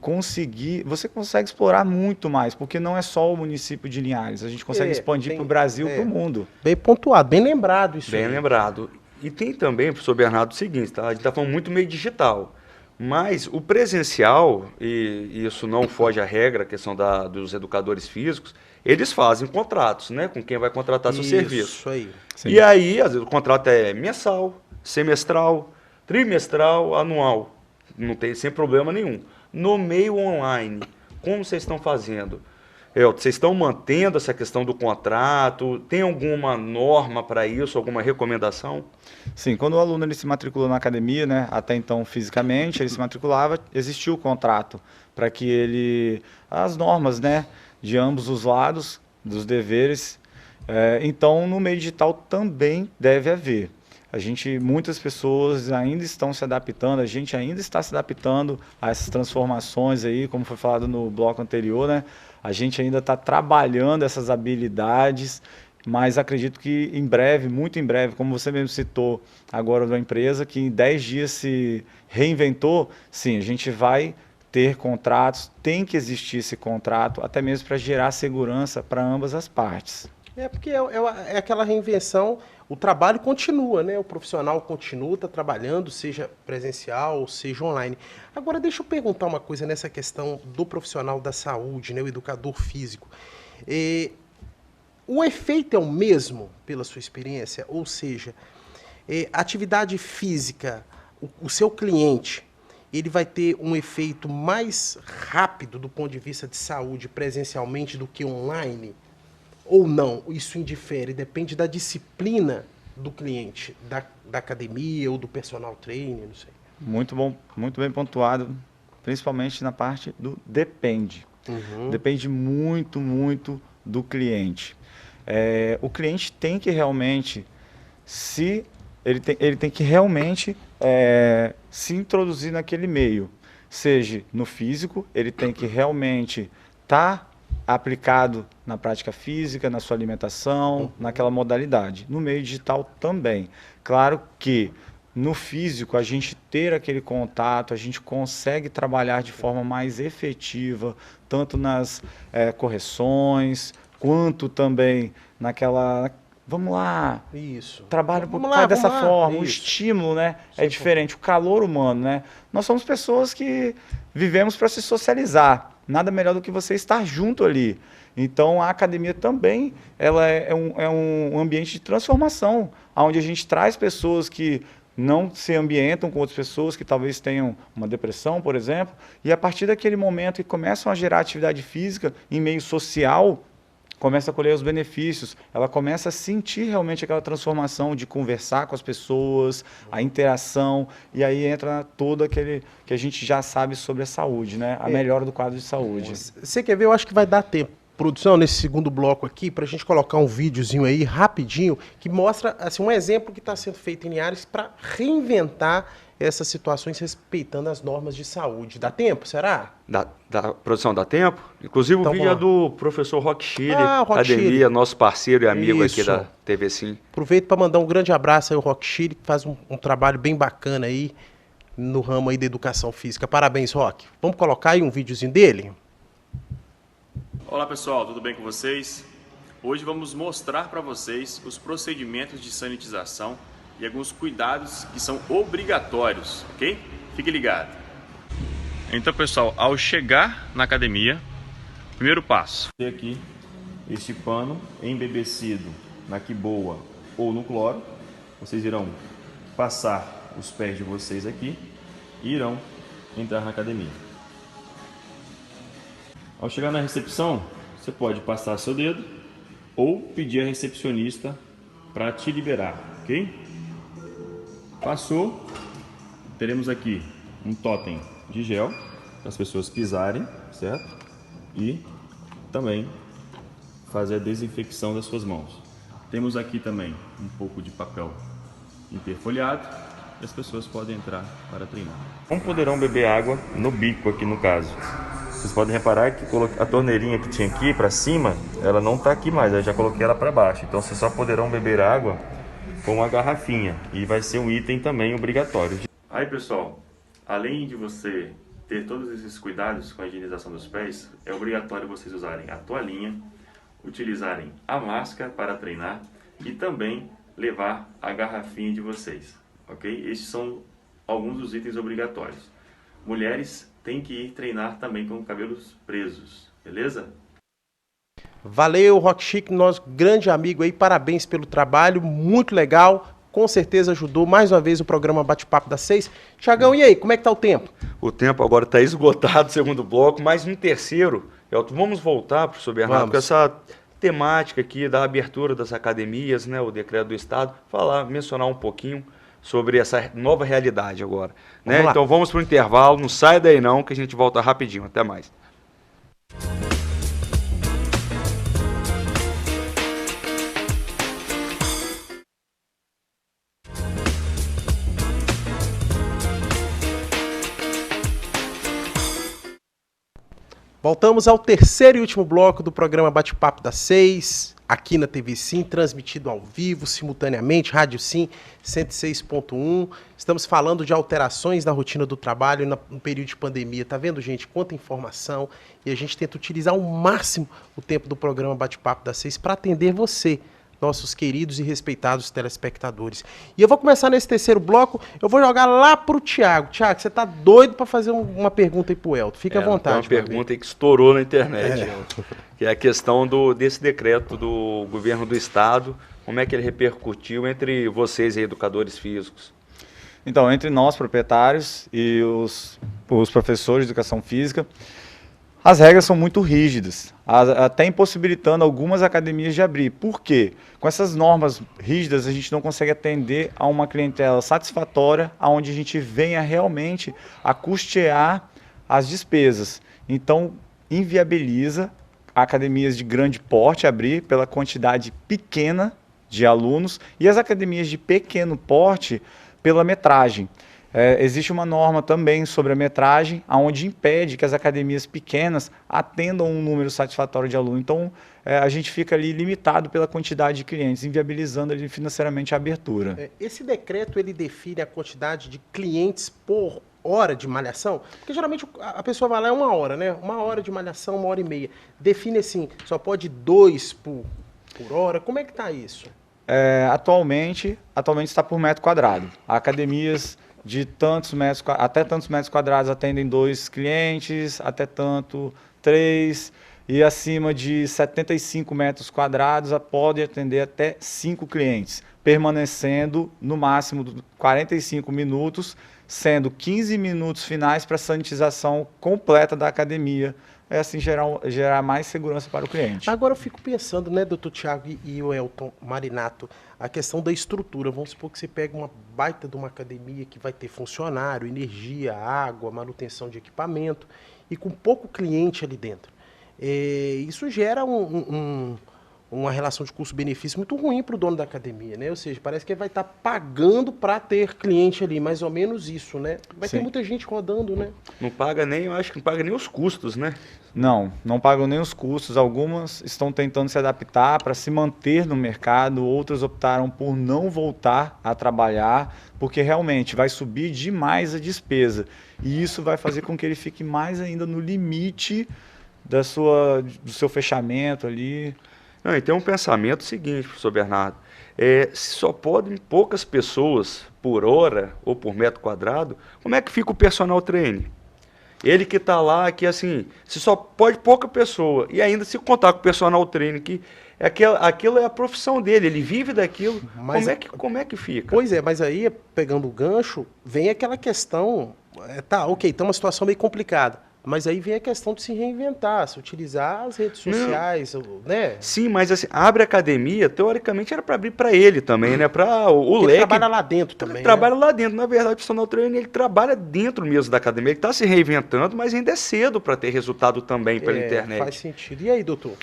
você consegue explorar muito mais, porque não é só o município de Linhares, a gente consegue expandir para o Brasil, para o mundo. Bem pontuado, bem lembrado isso. Bem lembrado. E tem também, professor Bernardo, o seguinte, tá? A gente está falando muito meio digital, mas o presencial, e isso não foge à regra, a questão dos educadores físicos, eles fazem contratos, né, com quem vai contratar seu serviço. Isso aí. Sim. E aí, às vezes, o contrato é mensal, semestral, trimestral, anual. Não tem sem problema nenhum. No meio online, como vocês estão fazendo? Vocês estão mantendo essa questão do contrato? Tem alguma norma para isso, alguma recomendação? Sim, quando o aluno ele se matriculou na academia, né, até então fisicamente, ele se matriculava, existiu o contrato para que as normas, né, de ambos os lados, dos deveres. Então, no meio digital também deve haver. Muitas pessoas ainda estão se adaptando, a gente ainda está se adaptando a essas transformações aí, como foi falado no bloco anterior, né? A gente ainda está trabalhando essas habilidades, mas acredito que em breve, muito em breve, como você mesmo citou agora da empresa, que em 10 dias se reinventou, sim, a gente vai ter contratos, tem que existir esse contrato, até mesmo para gerar segurança para ambas as partes. Porque é aquela reinvenção, o trabalho continua, né? O profissional continua, está trabalhando, seja presencial ou seja online. Agora, deixa eu perguntar uma coisa nessa questão do profissional da saúde, né? O educador físico. O efeito é o mesmo, pela sua experiência? Ou seja, a atividade física, o seu cliente, ele vai ter um efeito mais rápido do ponto de vista de saúde presencialmente do que online? Ou não? Isso indifere, depende da disciplina do cliente, da academia ou do personal trainer, não sei. Muito bom, muito bem pontuado, principalmente na parte do depende. Depende muito, muito do cliente. O cliente tem que realmente ele tem que realmente se introduzir naquele meio, seja no físico, ele tem que realmente estar aplicado na prática física, na sua alimentação, naquela modalidade. No meio digital também. Claro que no físico, a gente ter aquele contato, a gente consegue trabalhar de forma mais efetiva, tanto nas correções, quanto também naquela... Vamos lá, trabalho dessa forma, o estímulo, né, é diferente, o calor humano, né? Nós somos pessoas que vivemos para se socializar. nada melhor do que você estar junto ali. Então, a academia também ela é um ambiente de transformação, onde a gente traz pessoas que não se ambientam com outras pessoas que talvez tenham uma depressão, por exemplo, e a partir daquele momento que começam a gerar atividade física em meio social, começa a colher os benefícios, ela começa a sentir realmente aquela transformação de conversar com as pessoas, a interação, e aí entra todo aquele que a gente já sabe sobre a saúde, né? A melhora do quadro de saúde. Você quer ver? Eu acho que vai dar tempo. Produção, nesse segundo bloco aqui, para a gente colocar um videozinho aí, rapidinho, que mostra assim, um exemplo que está sendo feito em Linhares para reinventar essas situações respeitando as normas de saúde. Dá tempo, será? Produção, dá tempo? Inclusive Então, o vídeo é do professor Rock Chile, Rock academia, Chile. nosso parceiro e amigo Isso. aqui da TV Sim. Aproveito para mandar um grande abraço aí ao Rock Chile, que faz um trabalho bem bacana aí no ramo aí da educação física. Parabéns, Rock. Vamos colocar aí um videozinho dele? Olá pessoal, tudo bem com vocês? Hoje vamos mostrar para vocês os procedimentos de sanitização e alguns cuidados que são obrigatórios, ok? Fique ligado. Então pessoal, ao chegar na academia, primeiro passo. Ter aqui este pano embebecido na quiboa ou no cloro. Vocês irão passar os pés de vocês aqui e irão entrar na academia. Ao chegar na recepção, você pode passar seu dedo ou pedir a recepcionista para te liberar, ok? Passou, teremos aqui um totem de gel para as pessoas pisarem, certo? E também fazer a desinfecção das suas mãos. Temos aqui também um pouco de papel interfolhado e as pessoas podem entrar para treinar. Não poderão beber água no bico aqui no caso. Vocês podem reparar que a torneirinha que tinha aqui para cima, ela não está aqui mais, eu já coloquei ela para baixo. Então vocês só poderão beber água com uma garrafinha e vai ser um item também obrigatório. Aí pessoal, além de você ter todos esses cuidados com a higienização dos pés, é obrigatório vocês usarem a toalhinha, utilizarem a máscara para treinar e também levar a garrafinha de vocês, ok? Estes são alguns dos itens obrigatórios. Mulheres têm que ir treinar também com cabelos presos, beleza? Valeu, Rock Chic, nosso grande amigo aí, parabéns pelo trabalho, muito legal, com certeza ajudou mais uma vez o programa Bate-Papo das 6. Thiagão, e aí, como é que tá o tempo? O tempo agora está esgotado, segundo bloco, mas no terceiro, Elton, vamos voltar, professor Bernardo, com essa temática aqui da abertura das academias, né, o decreto do Estado, mencionar um pouquinho sobre essa nova realidade agora. Né? Então vamos para o intervalo, não sai daí não, que a gente volta rapidinho. Até mais. Voltamos ao terceiro e último bloco do programa Bate-Papo das 6, aqui na TV Sim, transmitido ao vivo, simultaneamente, Rádio Sim 106.1. Estamos falando de alterações na rotina do trabalho no período de pandemia. Tá vendo, gente? Quanta informação. E a gente tenta utilizar ao máximo o tempo do programa Bate-Papo das 6 para atender você, nossos queridos e respeitados telespectadores. E eu vou começar nesse terceiro bloco, eu vou jogar lá pro Thiago. Thiago, você tá doido para fazer uma pergunta aí pro Elton? Fica à vontade. Uma pergunta aí que estourou na internet, que é a questão desse decreto do governo do estado, como é que ele repercutiu entre vocês, educadores físicos? Então, entre nós, proprietários, e os professores de educação física, as regras são muito rígidas, até impossibilitando algumas academias de abrir. Por quê? Com essas normas rígidas, a gente não consegue atender a uma clientela satisfatória, onde a gente venha realmente a custear as despesas. Então, inviabiliza academias de grande porte abrir pela quantidade pequena de alunos e as academias de pequeno porte pela metragem. Existe uma norma também sobre a metragem, onde impede que as academias pequenas atendam um número satisfatório de alunos. Então, a gente fica ali limitado pela quantidade de clientes, inviabilizando ali financeiramente a abertura. Esse decreto, ele define a quantidade de clientes por hora de malhação? Porque geralmente a pessoa vai lá, é 1 hora, né? 1 hora de malhação, 1h30. Define assim, só pode 2 por hora. Como é que está isso? Atualmente está por metro quadrado. Academias de até tantos metros quadrados atendem 2 clientes, até tanto 3 e acima de 75 metros quadrados pode atender até 5 clientes, permanecendo no máximo 45 minutos, sendo 15 minutos finais para sanitização completa da academia. É assim gerar mais segurança para o cliente. Agora eu fico pensando, né, doutor Tiago e o Elton Marinato, a questão da estrutura. Vamos supor que você pega uma baita de uma academia que vai ter funcionário, energia, água, manutenção de equipamento e com pouco cliente ali dentro. Isso gera uma relação de custo-benefício muito ruim para o dono da academia, né? Ou seja, parece que ele vai estar pagando para ter cliente ali, mais ou menos isso, né? Vai ter muita gente rodando, né? Não paga nem, eu acho que não paga nem os custos, né? Não pagam nem os custos. Algumas estão tentando se adaptar para se manter no mercado, outras optaram por não voltar a trabalhar, porque realmente vai subir demais a despesa. E isso vai fazer com que ele fique mais ainda no limite do seu fechamento ali. Não, e tem um pensamento seguinte, professor Bernardo, se só podem poucas pessoas por hora ou por metro quadrado, como é que fica o personal trainer? Ele que está lá, que assim, se só pode pouca pessoa, e ainda se contar com o personal trainer, que aquilo é a profissão dele, ele vive daquilo, Mas como é que fica? Pois é, mas aí, pegando o gancho, vem aquela questão, ok, está uma situação meio complicada, mas aí vem a questão de se reinventar, se utilizar as redes sociais, né? Sim, mas assim, abre academia, teoricamente era para abrir para ele também, né? Para o Ele leque. trabalha lá dentro também, Ele trabalha lá dentro. Na verdade, o personal trainer, ele trabalha dentro mesmo da academia. Ele está se reinventando, mas ainda é cedo para ter resultado também pela internet. Faz sentido. E aí, doutor?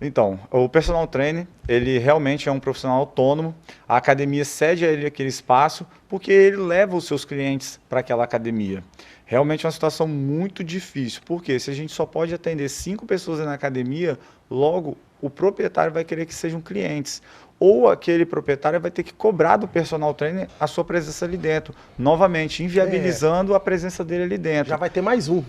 Então, o personal trainer, ele realmente é um profissional autônomo. A academia cede a ele aquele espaço porque ele leva os seus clientes para aquela academia. Realmente é uma situação muito difícil, porque se a gente só pode atender 5 pessoas na academia, logo o proprietário vai querer que sejam clientes. Ou aquele proprietário vai ter que cobrar do personal trainer a sua presença ali dentro, novamente inviabilizando a presença dele ali dentro. Já vai ter mais um.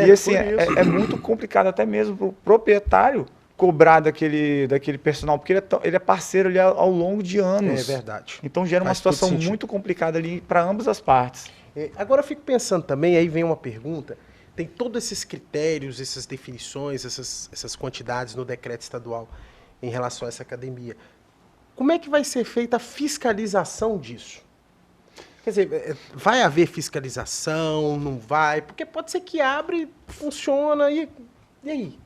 E assim, é muito complicado até mesmo para o proprietário cobrar daquele personal, porque ele é parceiro ali ao longo de anos. É verdade. Então gera uma situação muito complicada ali para ambas as partes. Agora eu fico pensando também, aí vem uma pergunta, tem todos esses critérios, essas definições, essas quantidades no decreto estadual em relação a essa academia. Como é que vai ser feita a fiscalização disso? Quer dizer, vai haver fiscalização, não vai? Porque pode ser que abre, funciona, e aí?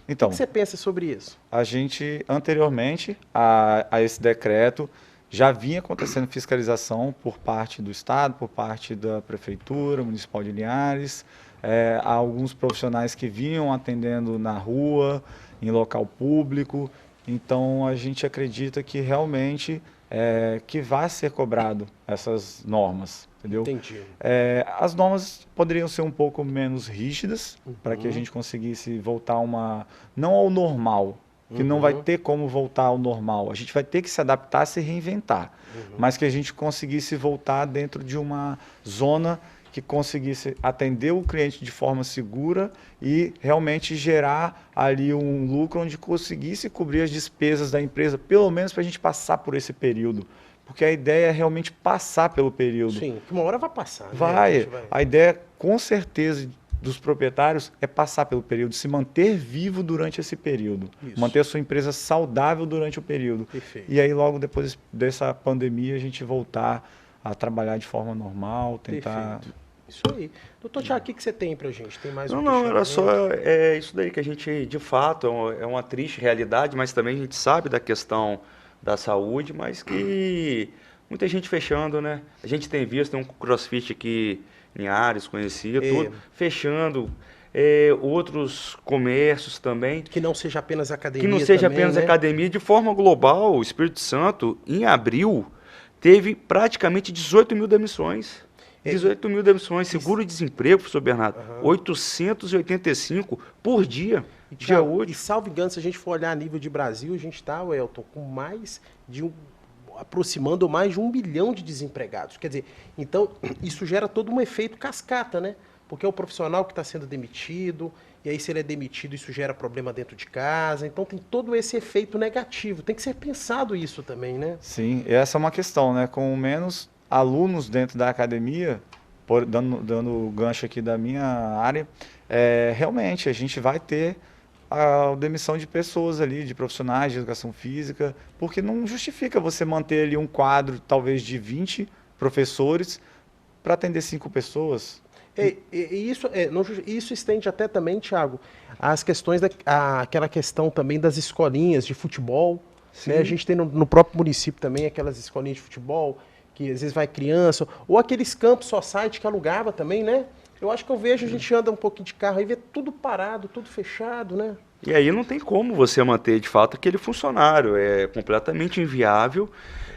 Então, o que você pensa sobre isso? A gente, anteriormente a esse decreto, já vinha acontecendo fiscalização por parte do Estado, por parte da Prefeitura Municipal de Linhares, há alguns profissionais que vinham atendendo na rua, em local público. Então, a gente acredita que realmente que vai ser cobrado essas normas, entendeu? Entendi. As normas poderiam ser um pouco menos rígidas, para que a gente conseguisse voltar não ao normal, que não vai ter como voltar ao normal. A gente vai ter que se adaptar, se reinventar, mas que a gente conseguisse voltar dentro de uma zona que conseguisse atender o cliente de forma segura e realmente gerar ali um lucro onde conseguisse cobrir as despesas da empresa, pelo menos para a gente passar por esse período. Porque a ideia é realmente passar pelo período. Sim, uma hora vai passar. Vai. Né? A ideia, com certeza, dos proprietários é passar pelo período, se manter vivo durante esse período, manter a sua empresa saudável durante o período. Perfeito. E aí logo depois dessa pandemia a gente voltar a trabalhar de forma normal, tentar... Perfeito. Isso aí. Doutor Tiago, o que você tem pra gente? Tem mais Não, era só isso daí que a gente, de fato, é uma triste realidade, mas também a gente sabe da questão da saúde, mas que muita gente fechando, né? A gente tem visto, tem um CrossFit aqui em Ares, conhecia, tudo, fechando, outros comércios também. Que não seja apenas academia. Que não seja também, apenas né? academia. De forma global, o Espírito Santo, em abril, teve praticamente 18 mil demissões. 18 mil demissões, seguro-desemprego, professor Bernardo, 885 por dia, dia 8. E salvo engano, se a gente for olhar a nível de Brasil, a gente está, Elton, com mais de aproximando mais de 1 milhão de desempregados. Quer dizer, então isso gera todo um efeito cascata, né? Porque é o profissional que está sendo demitido, e aí se ele é demitido, isso gera problema dentro de casa. Então tem todo esse efeito negativo. Tem que ser pensado isso também, né? Sim, essa é uma questão, né? Com menos alunos dentro da academia, dando gancho aqui da minha área, realmente a gente vai ter a demissão de pessoas ali, de profissionais de educação física, porque não justifica você manter ali um quadro talvez de 20 professores para atender 5 pessoas. Isso estende até também, Thiago, as questões aquela questão também das escolinhas de futebol. Né? A gente tem no próprio município também aquelas escolinhas de futebol, que às vezes vai criança, ou aqueles campos society que alugava também, né? Eu acho que eu vejo, a gente anda um pouquinho de carro e vê tudo parado, tudo fechado, né? E aí não tem como você manter, de fato, aquele funcionário. É completamente inviável.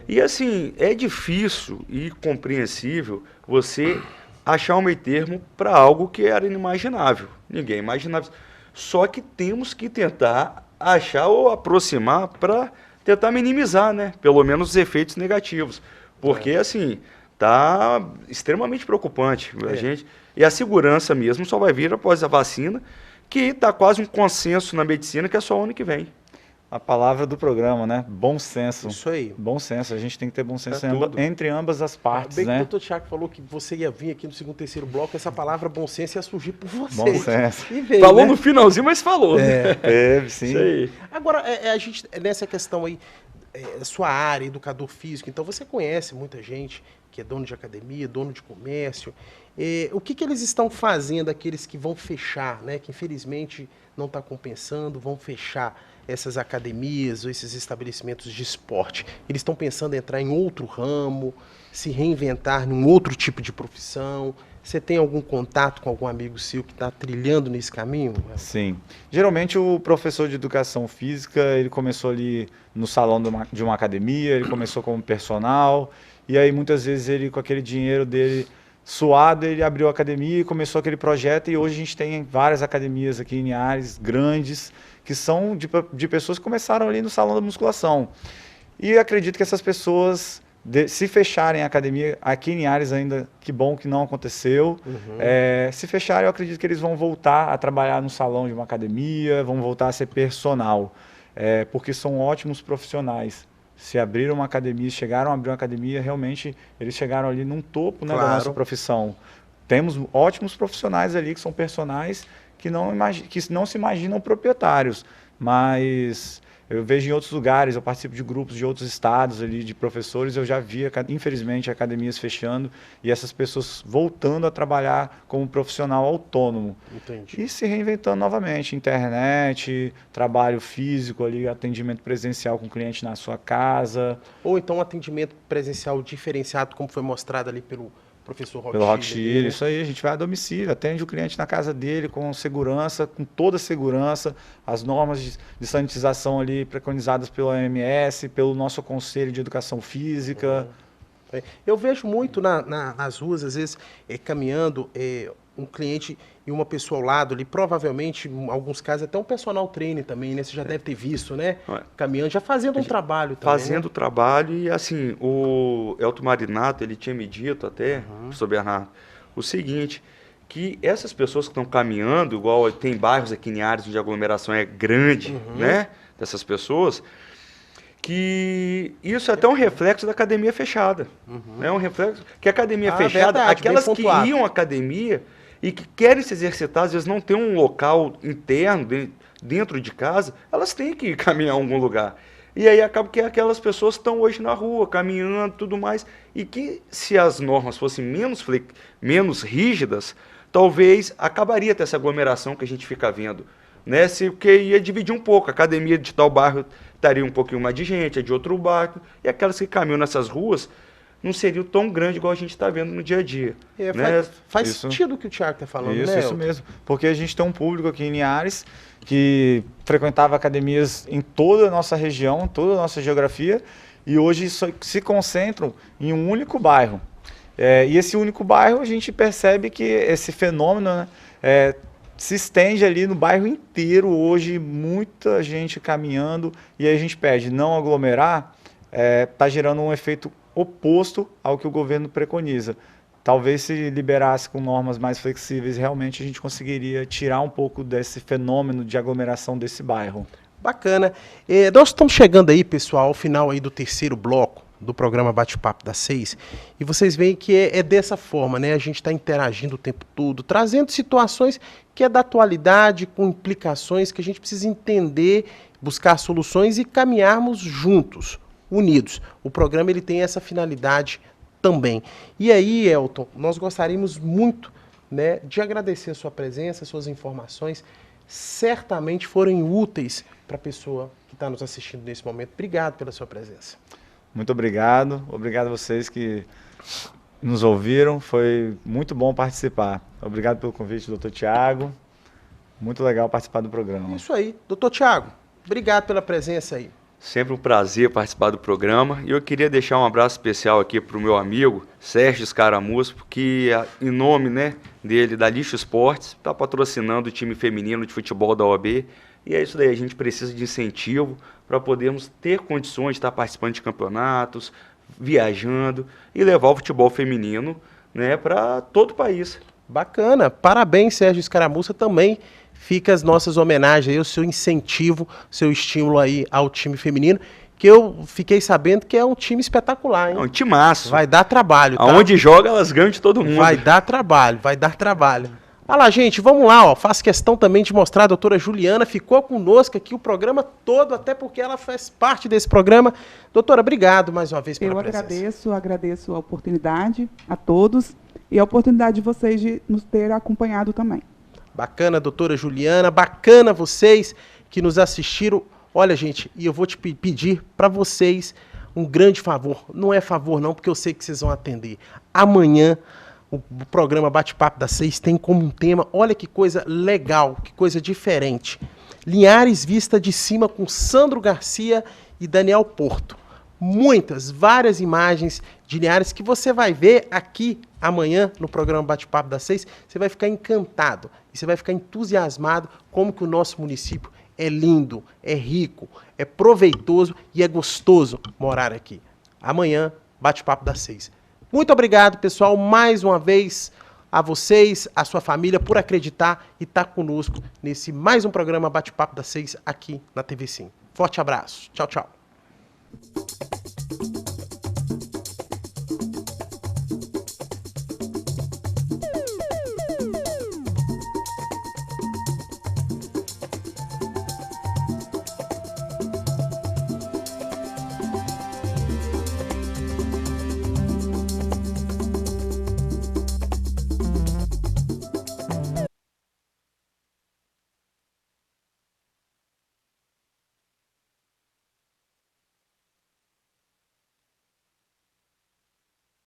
E, assim, é difícil e compreensível você achar um meio termo para algo que era inimaginável. Ninguém imaginava. Só que temos que tentar achar ou aproximar para tentar minimizar, né? Pelo menos os efeitos negativos. Porque, assim, tá extremamente preocupante. E a segurança mesmo só vai vir após a vacina, que está quase um consenso na medicina que é só o ano que vem. A palavra do programa, né? Bom senso. Isso aí. Bom senso. A gente tem que ter bom senso tudo. entre ambas as partes, Bem né? que o doutor Thiago falou que você ia vir aqui no segundo, terceiro bloco, essa palavra bom senso ia surgir por você. Bom senso. E veio, Falou né? no finalzinho, mas falou. Teve, sim. Isso aí. Agora, a gente, nessa questão aí, sua área, educador físico, então você conhece muita gente que é dono de academia, dono de comércio. O que eles estão fazendo, aqueles que vão fechar, né? Que infelizmente não está compensando, vão fechar essas academias ou esses estabelecimentos de esporte? Eles estão pensando em entrar em outro ramo, se reinventar em um outro tipo de profissão? Você tem algum contato com algum amigo seu que está trilhando nesse caminho? Sim. Geralmente o professor de educação física, ele começou ali no salão de uma academia, ele começou como personal, e aí muitas vezes ele, com aquele dinheiro dele suado, ele abriu a academia e começou aquele projeto, e hoje a gente tem várias academias aqui em Linhares, grandes, que são de pessoas que começaram ali no salão da musculação. E eu acredito que essas pessoas, se fecharem a academia, aqui em Linhares ainda, que bom que não aconteceu, se fecharem, eu acredito que eles vão voltar a trabalhar no salão de uma academia, vão voltar a ser personal, porque são ótimos profissionais. Se abriram uma academia, chegaram a abrir uma academia, realmente eles chegaram ali num topo, né, da nossa profissão. Temos ótimos profissionais ali que são personagens que não se imaginam proprietários, mas eu vejo em outros lugares, eu participo de grupos de outros estados ali, de professores, eu já vi, infelizmente, academias fechando e essas pessoas voltando a trabalhar como profissional autônomo. Entendi. E se reinventando novamente, internet, trabalho físico ali, atendimento presencial com o cliente na sua casa. Ou então um atendimento presencial diferenciado, como foi mostrado ali pelo professor Rock Pelo Rock Chile, Chile, né? isso aí, a gente vai a domicílio, atende o cliente na casa dele com segurança, com toda a segurança, as normas de sanitização ali preconizadas pela OMS, pelo nosso Conselho de Educação Física. Eu vejo muito nas ruas, às vezes, caminhando, um cliente e uma pessoa ao lado ali, provavelmente, em alguns casos, até um personal trainer também, né? Você já deve ter visto, né? Caminhando, já fazendo um trabalho também. Fazendo o trabalho e, assim, o Elton Marinato, ele tinha me dito até, professor Bernardo, o seguinte, que essas pessoas que estão caminhando, igual tem bairros aqui em áreas onde a aglomeração é grande, né? Dessas pessoas, que isso é até um reflexo da academia fechada. É um reflexo que a academia fechada, verdade, aquelas bem que pontuado. iam à academia e que querem se exercitar, às vezes não tem um local interno dentro de casa, elas têm que caminhar em algum lugar. E aí acaba que aquelas pessoas estão hoje na rua, caminhando, tudo mais, e que se as normas fossem menos rígidas, talvez acabaria até essa aglomeração que a gente fica vendo. Né? Porque ia dividir um pouco, a academia de tal bairro estaria um pouquinho mais de gente, a de outro bairro, e aquelas que caminham nessas ruas não seria tão grande igual a gente está vendo no dia a dia. Né? Faz sentido o que o Thiago está falando, né? Isso mesmo. Porque a gente tem um público aqui em Linhares que frequentava academias em toda a nossa região, toda a nossa geografia, e hoje se concentram em um único bairro. E esse único bairro, a gente percebe que esse fenômeno, né, se estende ali no bairro inteiro hoje, muita gente caminhando, e aí a gente pede não aglomerar, está gerando um efeito oposto ao que o governo preconiza. Talvez se liberasse com normas mais flexíveis, realmente a gente conseguiria tirar um pouco desse fenômeno de aglomeração desse bairro. Bacana. Nós estamos chegando aí, pessoal, ao final aí do terceiro bloco do programa Bate-Papo das 6, e vocês veem que é dessa forma, né? A gente está interagindo o tempo todo, trazendo situações que é da atualidade, com implicações que a gente precisa entender, buscar soluções e caminharmos juntos, unidos. O programa ele tem essa finalidade também. E aí, Elton, nós gostaríamos muito, né, de agradecer a sua presença, suas informações, certamente foram úteis para a pessoa que está nos assistindo nesse momento. Obrigado pela sua presença. Muito obrigado. Obrigado a vocês que nos ouviram. Foi muito bom participar. Obrigado pelo convite, doutor Tiago. Muito legal participar do programa. Isso aí. Doutor Tiago, obrigado pela presença aí. Sempre um prazer participar do programa. E eu queria deixar um abraço especial aqui para o meu amigo Sérgio Escaramuço, porque em nome, né, dele, da Lixo Esportes, está patrocinando o time feminino de futebol da OAB. E é isso daí, a gente precisa de incentivo para podermos ter condições de estar participando de campeonatos, viajando e levar o futebol feminino, né, para todo o país. Bacana. Parabéns, Sérgio Escaramuça, também. Fica as nossas homenagens aí, o seu incentivo, o seu estímulo aí ao time feminino, que eu fiquei sabendo que é um time espetacular, hein? É um timaço. Vai dar trabalho, tá? Aonde joga, elas ganham de todo mundo. Vai dar trabalho, vai dar trabalho. Olha lá, gente, vamos lá, ó. Faço questão também de mostrar a doutora Juliana, ficou conosco aqui o programa todo, até porque ela faz parte desse programa. Doutora, obrigado mais uma vez pela presença. Eu agradeço a oportunidade a todos e a oportunidade de vocês de nos ter acompanhado também. Bacana, doutora Juliana, bacana vocês que nos assistiram. Olha, gente, e eu vou te pedir para vocês um grande favor. Não é favor não, porque eu sei que vocês vão atender. Amanhã, o programa Bate-Papo das 6 tem como um tema, olha que coisa legal, que coisa diferente. Linhares vista de cima com Sandro Garcia e Daniel Porto. Várias imagens de Linhares que você vai ver aqui amanhã no programa Bate-Papo das 6. Você vai ficar encantado e você vai ficar entusiasmado como que o nosso município é lindo, é rico, é proveitoso e é gostoso morar aqui. Amanhã, Bate-Papo das 6. Muito obrigado, pessoal, mais uma vez a vocês, a sua família, por acreditar e estar conosco nesse mais um programa Bate-Papo das 6 aqui na TV Sim. Forte abraço. Tchau, tchau.